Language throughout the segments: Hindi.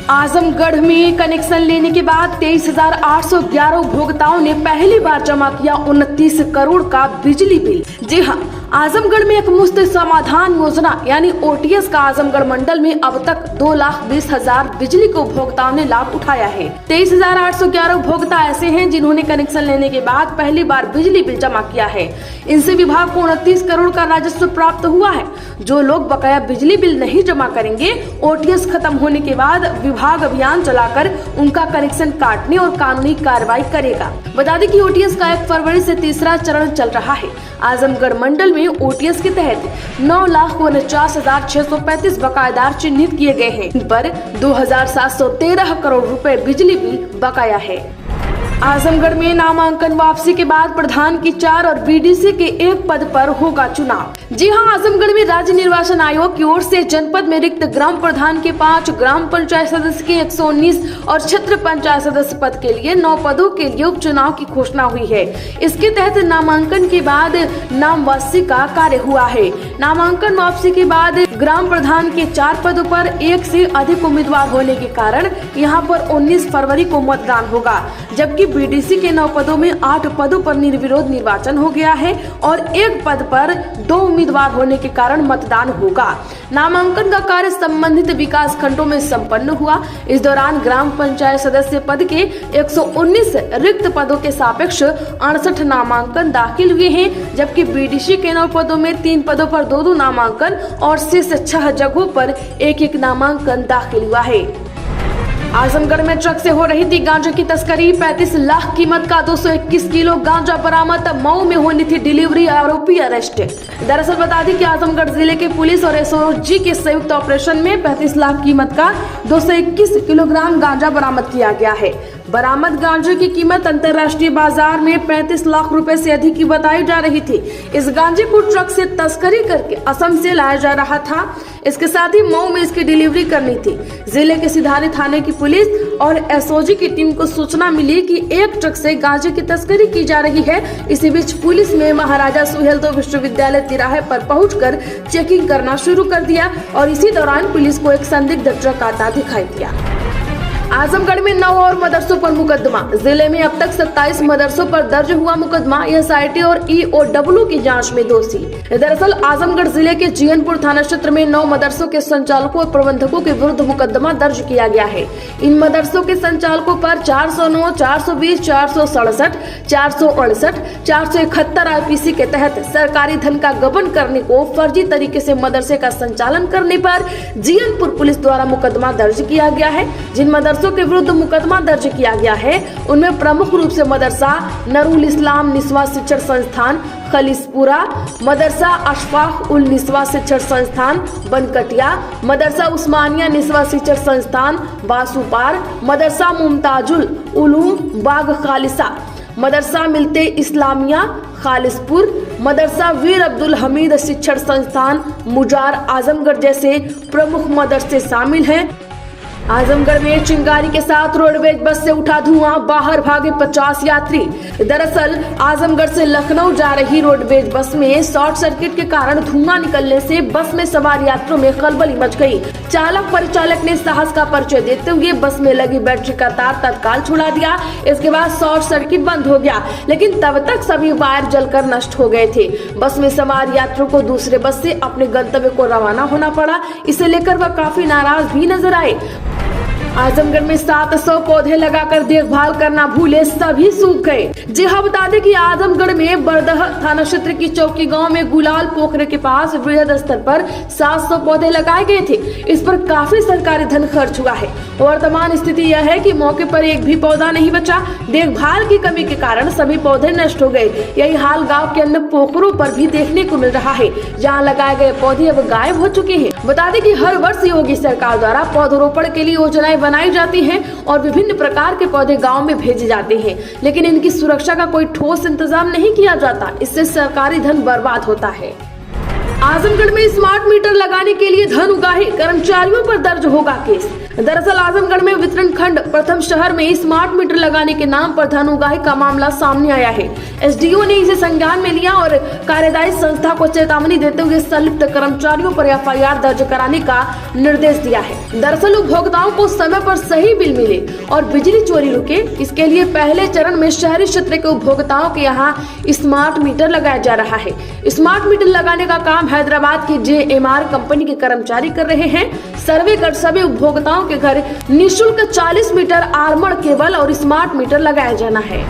आजमगढ़ में कनेक्शन लेने के बाद 23,811 उपभोक्ताओं ने पहली बार जमा किया 29 करोड़ का बिजली बिल। जी हां, आजमगढ़ में एक मुफ्त समाधान योजना यानी ओटीएस का आजमगढ़ मंडल में अब तक 2,20,000 बिजली के उपभोक्ताओं ने लाभ उठाया है। 23,811 उपभोक्ता ऐसे हैं जिन्होंने कनेक्शन लेने के बाद पहली बार बिजली बिल जमा किया है। इनसे विभाग को 29 करोड़ का राजस्व प्राप्त हुआ है। जो लोग बकाया बिजली बिल नहीं जमा करेंगे, ओटीएस खत्म होने के बाद विभाग अभियान चलाकर उनका कनेक्शन काटने और कानूनी कार्रवाई करेगा। बता दें कि ओटीएस का 1 फरवरी से तीसरा चरण चल रहा है। आजमगढ़ मंडल में ओटीएस के तहत 9,49,635 बकायेदार चिन्हित किए गए हैं। इन पर 2,713 करोड़ रुपए बिजली बिल बकाया है। आजमगढ़ में नामांकन वापसी के बाद प्रधान की 4 और बीडीसी के 1 पद पर होगा चुनाव। जी हां, आजमगढ़ में राज्य निर्वाचन आयोग की ओर से जनपद में रिक्त ग्राम प्रधान के 5, ग्राम पंचायत सदस्य के 119 और क्षेत्र पंचायत सदस्य पद के लिए 9 पदों के लिए उपचुनाव की घोषणा हुई है। इसके तहत नामांकन के बाद नाम वापसी का कार्य हुआ है। नामांकन वापसी के बाद ग्राम प्रधान के 4 पदों पर 1 से अधिक उम्मीदवार होने के कारण यहाँ पर 19 फरवरी को मतदान होगा, जबकि बीडीसी के 9 पदों में 8 पदों पर निर्विरोध निर्वाचन हो गया है और 1 पद पर 2 उम्मीदवार होने के कारण मतदान होगा। नामांकन का कार्य संबंधित विकास खंडों में संपन्न हुआ। इस दौरान ग्राम पंचायत सदस्य पद के 119 रिक्त पदों के सापेक्ष 68 नामांकन दाखिल हुए हैं, जबकि बीडीसी के 9 पदों में 3 पदों पर 2-2 नामांकन और शेष 6 जगहों पर 1-1 नामांकन दाखिल हुआ है। आजमगढ़ में ट्रक से हो रही थी गांजा की तस्करी। 35 लाख कीमत का 221 किलो गांजा बरामद। मऊ में होनी थी डिलीवरी, आरोपी अरेस्ट। दरअसल बता दें कि आजमगढ़ जिले के पुलिस और एसओजी के संयुक्त ऑपरेशन में 35 लाख कीमत का 221 किलोग्राम गांजा बरामद किया गया है। बरामद गांजे की कीमत अंतर्राष्ट्रीय बाजार में 35 लाख रुपए से अधिक की बताई जा रही थी। इस गांजे को ट्रक से तस्करी करके असम से लाया जा रहा था। इसके साथ ही मऊ में इसकी डिलीवरी करनी थी। जिले के सिधारी थाने की पुलिस और एसओजी की टीम को सूचना मिली कि एक ट्रक से गांजे की तस्करी की जा रही है। इसी बीच पुलिस ने महाराजा सुहेलदेव विश्वविद्यालय तिराहे पर पहुंचकर चेकिंग करना शुरू कर दिया और इसी दौरान पुलिस को एक संदिग्ध ट्रक आता दिखाई दिया। आजमगढ़ में 9 और मदरसों पर मुकदमा। जिले में अब तक 27 मदरसों पर दर्ज हुआ मुकदमा। एसआईटी और ईओडब्ल्यू की जांच में दोषी। दरअसल आजमगढ़ जिले के जीयनपुर थाना क्षेत्र में 9 मदरसों के संचालकों और प्रबंधकों के विरुद्ध मुकदमा दर्ज किया गया है। इन मदरसों के संचालकों पर 409, 420, 467, 468, 471 आईपीसी के तहत सरकारी धन का गबन करने को फर्जी तरीके से मदरसे का संचालन करने पर जीयनपुर पुलिस द्वारा मुकदमा दर्ज किया गया है। जिन मदरसों के विरुद्ध मुकदमा दर्ज किया गया है उनमें प्रमुख रूप से मदरसा नरूल इस्लाम निस्वा शिक्षण संस्थान खलीसपुरा, मदरसा अशफाक उल निस्वा शिक्षण संस्थान बनकटिया, मदरसा उस्मानिया निस्वा शिक्षण संस्थान बासुपार, मदरसा मुमताजुल उलूम बाग खालिसा, मदरसा मिलते इस्लामिया खालिसपुर, मदरसा वीर अब्दुल हमीद शिक्षण संस्थान मुजार आजमगढ़ जैसे प्रमुख मदरसे शामिल हैं। आजमगढ़ में चिंगारी के साथ रोडवेज बस से उठा धुआं, बाहर भागे 50 यात्री। दरअसल आजमगढ़ से लखनऊ जा रही रोडवेज बस में शॉर्ट सर्किट के कारण धुआं निकलने से बस में सवार यात्रियों में खलबली मच गई। चालक परिचालक ने साहस का परिचय देते हुए बस में लगी बैटरी का तार तत्काल छुड़ा दिया। इसके बाद शॉर्ट सर्किट बंद हो गया, लेकिन तब तक सभी वायर जलकर नष्ट हो गए थे। बस में सवार यात्रियों को दूसरे बस से अपने गंतव्य को रवाना होना पड़ा। इसे लेकर वह काफी नाराज भी नजर आए। आजमगढ़ में 700 पौधे लगाकर देखभाल करना भूले, सभी सूख गए। जी हाँ, बता दें कि आजमगढ़ में बरदह थाना क्षेत्र की चौकी गांव में गुलाल पोखरे के पास वृहद स्तर पर 700 पौधे लगाए गए थे। इस पर काफी सरकारी धन खर्च हुआ है। वर्तमान स्थिति यह है कि मौके पर एक भी पौधा नहीं बचा। देखभाल की कमी के कारण सभी पौधे नष्ट हो गए। यही हाल गाँव के अन्य पोखरों पर भी देखने को मिल रहा है, जहाँ लगाए गए पौधे अब गायब हो चुके हैं। बता दें कि हर वर्ष योगी सरकार द्वारा पौधरोपण के लिए योजनाएं बनाई जाती हैं और विभिन्न प्रकार के पौधे गांव में भेजे जाते हैं, लेकिन इनकी सुरक्षा का कोई ठोस इंतजाम नहीं किया जाता। इससे सरकारी धन बर्बाद होता है। आजमगढ़ में स्मार्ट मीटर लगाने के लिए धन उगाहे कर्मचारियों पर दर्ज होगा केस। दरअसल आजमगढ़ में वितरण खंड प्रथम शहर में स्मार्ट मीटर लगाने के नाम पर धन उगाही का मामला सामने आया है। एसडीओ ने इसे संज्ञान में लिया और कार्यदायी संस्था को चेतावनी देते हुए संलिप्त कर्मचारियों पर एफआईआर दर्ज कराने का निर्देश दिया है। दरअसल उपभोक्ताओं को समय पर सही बिल मिले और बिजली चोरी रुके, इसके लिए पहले चरण में शहरी क्षेत्र के उपभोक्ताओं के यहाँ स्मार्ट मीटर लगाया जा रहा है। स्मार्ट मीटर लगाने का काम हैदराबाद की JMR कंपनी के कर्मचारी कर रहे हैं। सर्वे कर सभी उपभोक्ताओं के घर निःशुल्क 40 मीटर आर्मर्ड केबल और स्मार्ट मीटर लगाया जाना है।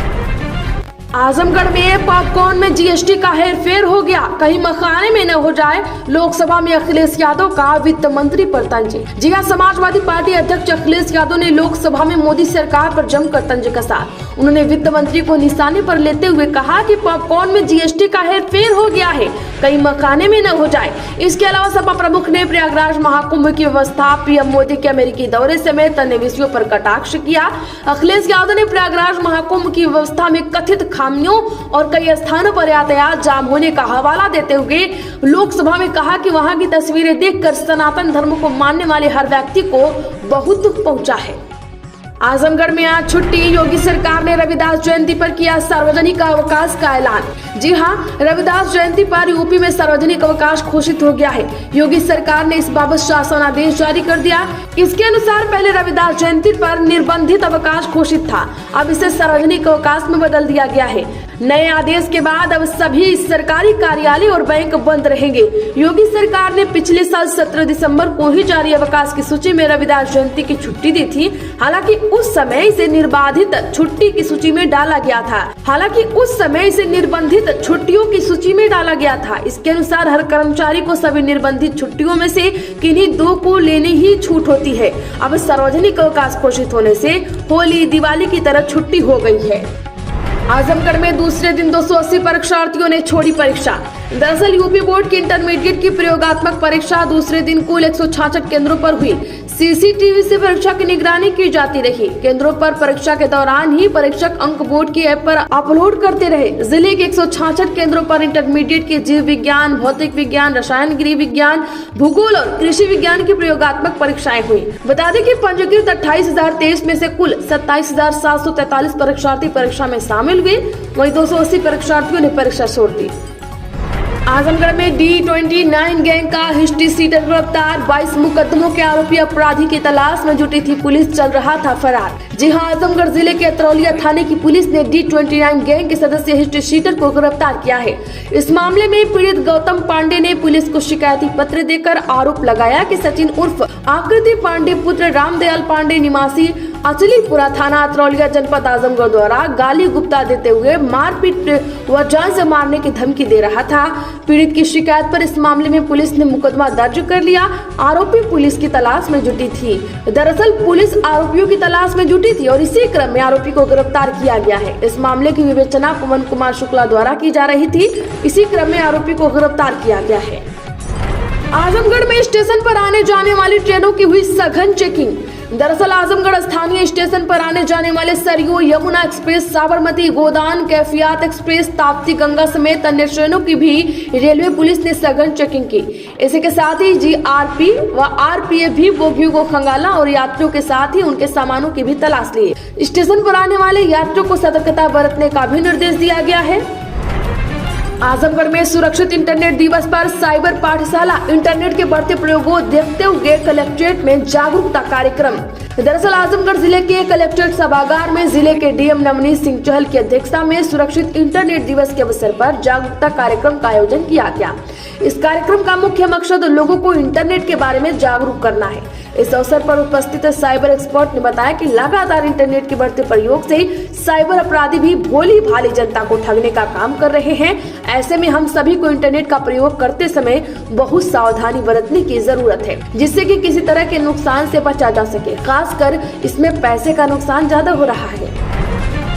आजमगढ़ में पॉपकॉर्न में जीएसटी का हेरफेर हो गया, कहीं मखाने में न हो जाए। लोकसभा में अखिलेश यादव का वित्त मंत्री पर तंज। जी हां, समाजवादी पार्टी अध्यक्ष अखिलेश यादव ने लोकसभा में मोदी सरकार पर जमकर तंज कसा। उन्होंने वित्त मंत्री को निशाने पर लेते हुए कहा कि पॉपकॉर्न में जीएसटी का हेरफेर हो गया है, कहीं मखाने में न हो जाए। इसके अलावा सपा प्रमुख ने प्रयागराज महाकुंभ की व्यवस्था, पीएम मोदी के अमेरिकी दौरे समेत अन्य विषयों पर कटाक्ष किया। अखिलेश यादव ने प्रयागराज महाकुंभ की व्यवस्था में कथित खामियों और कई स्थानों पर यातायात जाम होने का हवाला देते हुए लोकसभा में कहा कि वहां की तस्वीरें देखकर सनातन धर्म को मानने वाले हर व्यक्ति को बहुत दुख पहुंचा है। आजमगढ़ में आज छुट्टी, योगी सरकार ने रविदास जयंती पर किया सार्वजनिक अवकाश का ऐलान। जी हां, रविदास जयंती पर यूपी में सार्वजनिक अवकाश घोषित हो गया है। योगी सरकार ने इस बाबत शासन आदेश जारी कर दिया। इसके अनुसार पहले रविदास जयंती पर निर्बंधित अवकाश घोषित था, अब इसे सार्वजनिक अवकाश में बदल दिया गया है। नए आदेश के बाद अब सभी सरकारी कार्यालय और बैंक बंद रहेंगे। योगी सरकार ने पिछले साल 17 दिसंबर को ही जारी अवकाश की सूची में रविदास जयंती की छुट्टी दी थी। हालांकि उस समय इसे निर्बाधित छुट्टी की सूची में डाला गया था। इसके अनुसार हर कर्मचारी को सभी निर्बंधित छुट्टियों में से किन्हीं 2 को लेने ही छूट होती है। अब सार्वजनिक अवकाश घोषित होने से होली, दिवाली की तरह छुट्टी हो गई है। आजमगढ़ में दूसरे दिन 280 परीक्षार्थियों ने छोड़ी परीक्षा। दरअसल यूपी बोर्ड की इंटरमीडिएट की प्रयोगात्मक परीक्षा दूसरे दिन कुल 166 केंद्रों पर हुई। सीसीटीवी से परीक्षा की निगरानी की जाती रही। केंद्रों पर परीक्षा के दौरान ही परीक्षक अंक बोर्ड की ऐप पर अपलोड करते रहे। जिले के 166 केंद्रों पर इंटरमीडिएट के जीव विज्ञान, भौतिक विज्ञान, रसायन गृह विज्ञान, भूगोल और कृषि विज्ञान की प्रयोगात्मक परीक्षाएं हुई। बता दें कि पंजीकृत 28,023 में से कुल 27,743 परीक्षार्थी परीक्षा में शामिल हुए, वहीं 280 परीक्षार्थियों ने परीक्षा छोड़ दी। आजमगढ़ में D29 गैंग का हिस्ट्री सीटर गिरफ्तार। 22 मुकदमों के आरोपी अपराधी की तलाश में जुटी थी पुलिस, चल रहा था फरार। जी हां, आजमगढ़ जिले के अतरौलिया थाने की पुलिस ने D29 गैंग के सदस्य हिस्ट्री सीटर को गिरफ्तार किया है। इस मामले में पीड़ित गौतम पांडे ने पुलिस को शिकायती पत्र देकर आरोप लगाया कि सचिन उर्फ आकृति पांडे पुत्र रामदयाल पांडे निवासी अचलीपुरा थाना अतरौलिया जनपद आजमगढ़ द्वारा गाली गुप्ता देते हुए मारपीट व जान से मारने की धमकी दे रहा था। पीड़ित की शिकायत पर इस मामले में पुलिस ने मुकदमा दर्ज कर लिया। आरोपी पुलिस की तलाश में जुटी थी। दरअसल पुलिस आरोपियों की तलाश में जुटी थी और इसी क्रम में आरोपी को गिरफ्तार किया गया है। इस मामले की विवेचना पवन कुमार शुक्ला द्वारा की जा रही थी। इसी क्रम में आरोपी को गिरफ्तार किया गया है। आजमगढ़ में स्टेशन पर आने जाने वाली ट्रेनों की हुई सघन चेकिंग। दरअसल आजमगढ़ स्थानीय स्टेशन पर आने जाने वाले सरयू, यमुना एक्सप्रेस, साबरमती, गोदान, कैफियत एक्सप्रेस, ताप्ती गंगा समेत अन्य ट्रेनों की भी रेलवे पुलिस ने सघन चेकिंग की। इसी के साथ ही GRP व RPF भी बोगियों को खंगाला और यात्रियों के साथ ही उनके सामानों की भी तलाश ली। स्टेशन पर आने वाले यात्रियों को सतर्कता बरतने का भी निर्देश दिया गया है। आजमगढ़ में सुरक्षित इंटरनेट दिवस पर साइबर पाठशाला, इंटरनेट के बढ़ते प्रयोग को देखते हुए कलेक्ट्रेट में जागरूकता कार्यक्रम। दरअसल आजमगढ़ जिले के कलेक्ट्रेट सभागार में जिले के DM नवनीत सिंह चहल की अध्यक्षता में सुरक्षित इंटरनेट दिवस के अवसर पर जागरूकता कार्यक्रम का आयोजन किया गया। इस कार्यक्रम का मुख्य मकसद लोगों को इंटरनेट के बारे में जागरूक करना है। इस अवसर पर उपस्थित साइबर एक्सपर्ट ने बताया कि लगातार इंटरनेट के बढ़ते प्रयोग से साइबर अपराधी भी भोली भाली जनता को ठगने का काम कर रहे हैं। ऐसे में हम सभी को इंटरनेट का प्रयोग करते समय बहुत सावधानी बरतने की जरूरत है, जिससे कि किसी तरह के नुकसान से बचा जा सके। खासकर इसमें पैसे का नुकसान ज्यादा हो रहा है।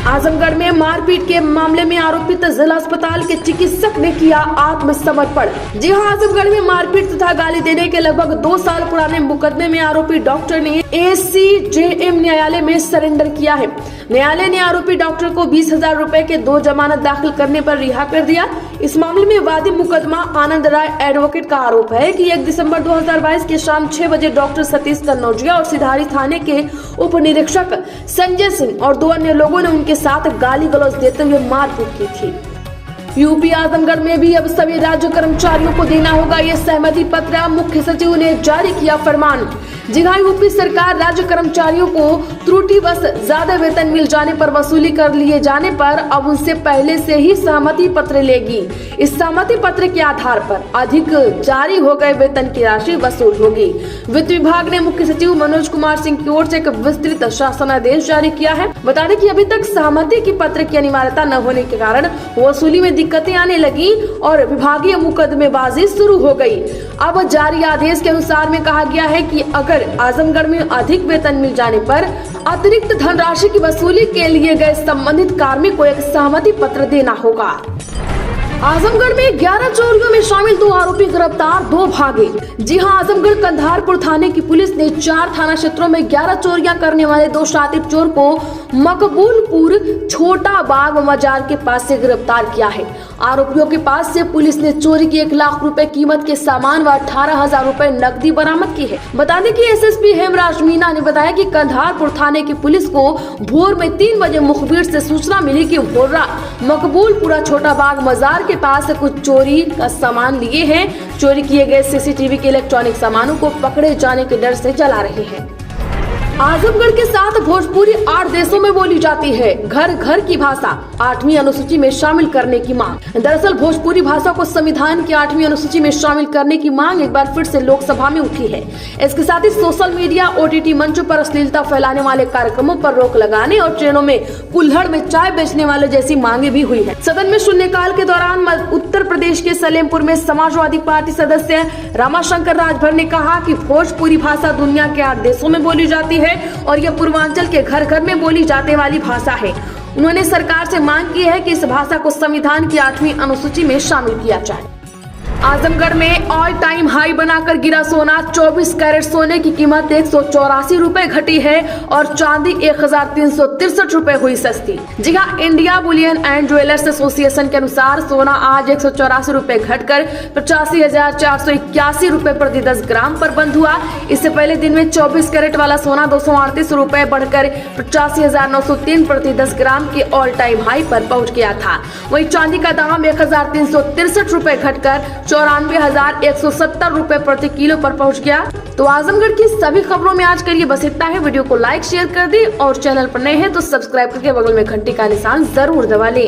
आजमगढ़ में मारपीट के मामले में आरोपित जिला अस्पताल के चिकित्सक ने किया आत्मसमर्पण। जी हां, आजमगढ़ में मारपीट तथा गाली देने के लगभग 2 साल पुराने मुकदमे में आरोपी डॉक्टर ने ACJM न्यायालय में सरेंडर किया है। न्यायालय ने आरोपी डॉक्टर को 20,000 रुपए के 2 जमानत दाखिल करने पर रिहा कर दिया। इस मामले में वादी मुकदमा आनंद राय एडवोकेट का आरोप है कि 1 दिसंबर 2022 के शाम 6 बजे डॉक्टर सतीश कन्नौजिया और सिधारी थाने के उप निरीक्षक संजय सिंह और 2 अन्य लोगों ने उनके साथ गाली गलौज देते हुए मारपीट की थी। यूपी आजमगढ़ में भी अब सभी राज्य कर्मचारियों को देना होगा ये सहमति पत्र, मुख्य सचिव ने जारी किया फरमान। जी हां, यूपी सरकार राज्य कर्मचारियों को त्रुटिवश ज्यादा वेतन मिल जाने पर वसूली कर लिए जाने पर अब उनसे पहले से ही सहमति पत्र लेगी। इस सहमति पत्र के आधार पर अधिक जारी हो गए वेतन की राशि वसूल होगी। वित्त विभाग ने मुख्य सचिव मनोज कुमार सिंह की ओर से एक विस्तृत शासनादेश जारी किया है। बता दें कि अभी तक सहमति की पत्र की अनिवार्यता न होने के कारण वसूली में दिक्कतें आने लगी और विभागीय मुकदमेबाजी शुरू हो गई। अब जारी आदेश के अनुसार में कहा गया है कि अगर आजमगढ़ में अधिक वेतन मिल जाने पर अतिरिक्त धनराशि की वसूली के लिए गए संबंधित कार्मिक को एक सहमति पत्र देना होगा। आजमगढ़ में 11 चोरियों में शामिल 2 आरोपी गिरफ्तार, 2 भागे। जी हां, आजमगढ़ कंधारपुर थाने की पुलिस ने 4 थाना क्षेत्रों में 11 चोरियां करने वाले 2 शातिर चोर को मकबूलपुर छोटा बाग मजार के पास से गिरफ्तार किया है। आरोपियों के पास से पुलिस ने चोरी की 1 लाख रुपए कीमत के सामान व 18,000 रुपए नकदी बरामद की है। बता दें कि SSP हेमराज मीना ने बताया कि कंधारपुर थाने की पुलिस को भोर में 3 बजे मुखबिर से सूचना मिली कि भोर्रा मकबूलपुरा छोटा बाग मजार के पास से कुछ चोरी का सामान लिए हैं। चोरी किए गए CCTV के इलेक्ट्रॉनिक सामानों को पकड़े जाने के डर से जला रहे हैं। आजमगढ़ के साथ भोजपुरी 8 देशों में बोली जाती है। घर घर की भाषा 8वीं अनुसूची में शामिल करने की मांग। दरअसल भोजपुरी भाषा को संविधान की 8वीं अनुसूची में शामिल करने की मांग एक बार फिर से लोकसभा में उठी है। इसके साथ ही सोशल मीडिया, OTT मंचों पर अश्लीलता फैलाने वाले कार्यक्रमों पर रोक लगाने और ट्रेनों में कुल्हड़ में चाय बेचने वाले जैसी मांगे भी हुई है। सदन में शून्यकाल के दौरान उत्तर प्रदेश के सलेमपुर में समाजवादी पार्टी सदस्य रामाशंकर राजभर ने कहा कि भोजपुरी भाषा दुनिया के 8 देशों में बोली जाती है और यह पूर्वांचल के घर घर में बोली जाने वाली भाषा है। उन्होंने सरकार से मांग की है कि इस भाषा को संविधान की 8वीं अनुसूची में शामिल किया जाए। आजमगढ़ में ऑल टाइम हाई बनाकर गिरा सोना। 24 कैरेट सोने की कीमत 184 रुपए घटी है और चांदी 1,363 रुपए हुई सस्ती। जी हां, India Boolean and jewellers association के अनुसार सोना आज 184 रुपए घटकर 85,481 रुपए प्रति 10 ग्राम पर बंद हुआ। इससे पहले दिन में 24 कैरेट वाला सोना 238 रुपए बढ़कर 85,903 प्रति 10 ग्राम के ऑल टाइम हाई पर पहुंच गया था। वहीं चांदी का दाम 1,363 रुपए घटकर 94,170 रुपए प्रति किलो पर पहुंच गया। तो आजमगढ़ की सभी खबरों में आज के लिए बस इतना है। वीडियो को लाइक शेयर कर दें और चैनल पर नए हैं तो सब्सक्राइब करके बगल में घंटी का निशान जरूर दबा लें।